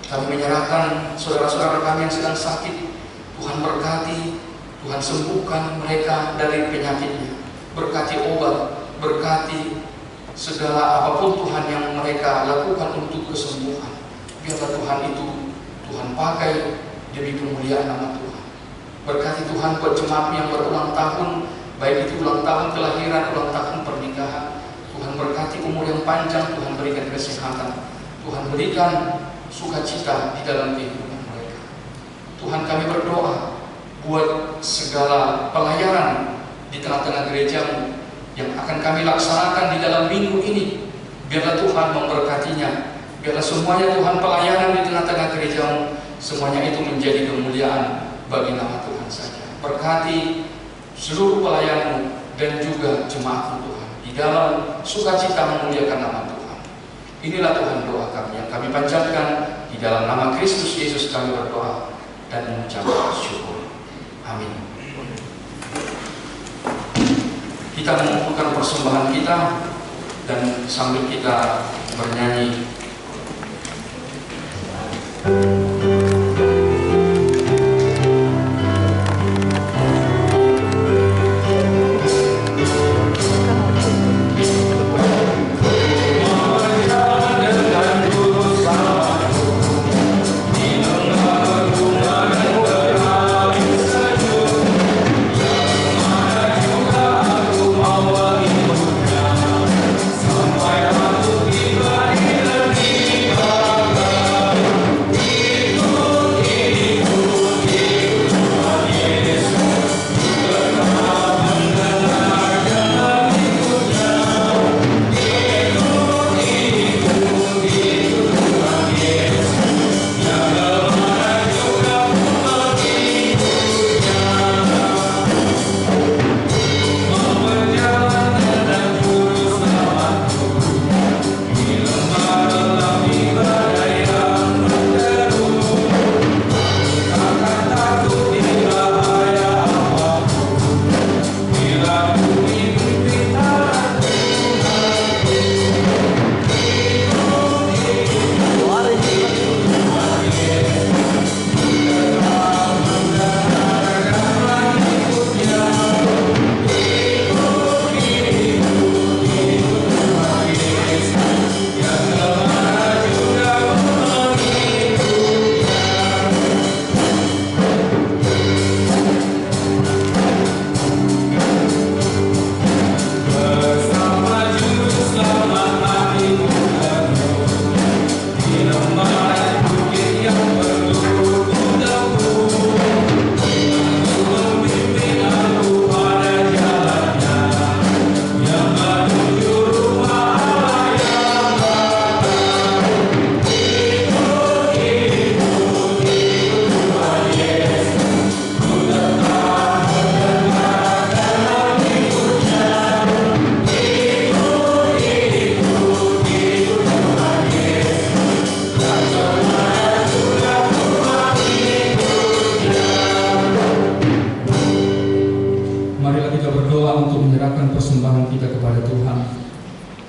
Kami menyerahkan saudara-saudara kami yang sedang sakit. Tuhan berkati, Tuhan sembuhkan mereka dari penyakitnya. Berkati obat, berkati segala apapun Tuhan yang mereka lakukan untuk kesembuhan. Biarlah Tuhan itu Tuhan pakai demi kemuliaan nama Tuhan. Berkati Tuhan buat jemaat yang berulang tahun, baik itu ulang tahun kelahiran, ulang tahun pernikahan. Tuhan berkati umur yang panjang, Tuhan berikan kesehatan, Tuhan berikan sukacita di dalam kehidupan mereka. Tuhan, kami berdoa buat segala pelayanan di tengah-tengah gerejamu yang akan kami laksanakan di dalam minggu ini. Biarlah Tuhan memberkatinya. Biarlah semuanya Tuhan pelayanan di tengah-tengah gerejamu, semuanya itu menjadi kemuliaan bagi nama Tuhan saja. Berkati seluruh pelayanmu dan juga jemaatmu Tuhan di dalam sukacita memuliakan nama Tuhan. Inilah Tuhan doa kami yang kami panjatkan di dalam nama Kristus Yesus kami berdoa dan mengucapkan syukur. Amin. Kita mengumpulkan persembahan kita dan sambil kita bernyanyi Sampai aku tiba di negeri Bapa.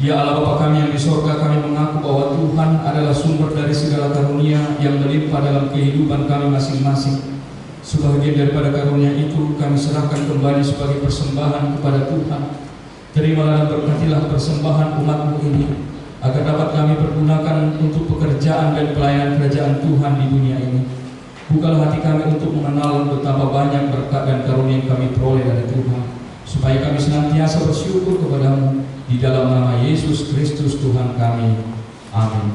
Ya Allah Bapa kami yang di sorga, kami mengaku bahwa Tuhan adalah sumber dari segala karunia yang melimpah dalam kehidupan kami masing-masing. Sebagian daripada karunia itu kami serahkan kembali sebagai persembahan kepada Tuhan. Terimalah dan berkatilah persembahan umat-Mu ini, agar dapat kami pergunakan untuk pekerjaan dan pelayanan kerajaan Tuhan di dunia ini. Bukalah hati kami untuk mengenal betapa banyak berkat dan karunia yang kami peroleh dari Tuhan, supaya kami senantiasa bersyukur kepada-Mu. Di dalam nama Yesus Kristus Tuhan kami. Amin.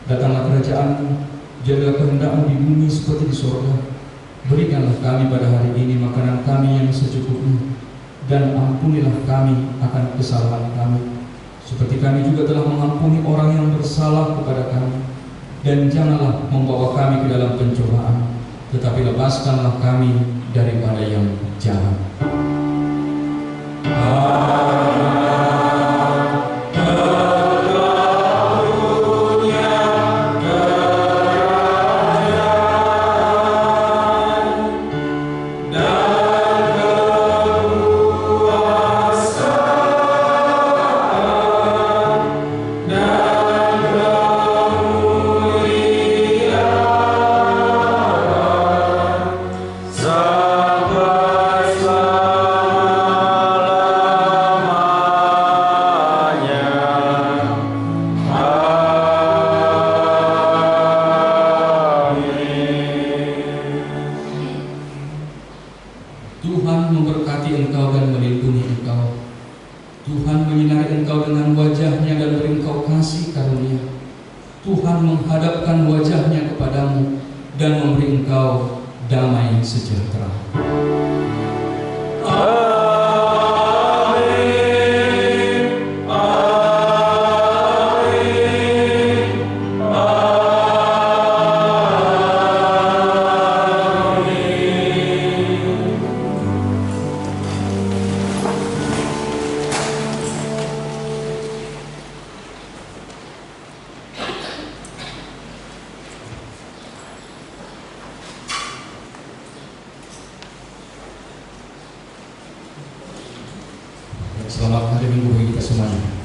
Datanglah kerajaan-Mu, jadilah kehendak-Mu di bumi seperti di surga. Berikanlah kami pada hari ini makanan kami yang secukupnya, dan ampunilah kami akan kesalahan kami, seperti kami juga telah mengampuni orang yang bersalah kepada kami. Dan janganlah membawa kami ke dalam pencobaan, tetapi lepaskanlah kami daripada yang jahat. Tuhan memberkati engkau dan melindungi engkau. Tuhan menyinari engkau dengan wajah-Nya dan beri engkau kasih karunia. Tuhan menghadapkan wajah-Nya kepadamu dan memberi engkau damai sejahtera. Selamat hari Minggu bagi kita semuanya.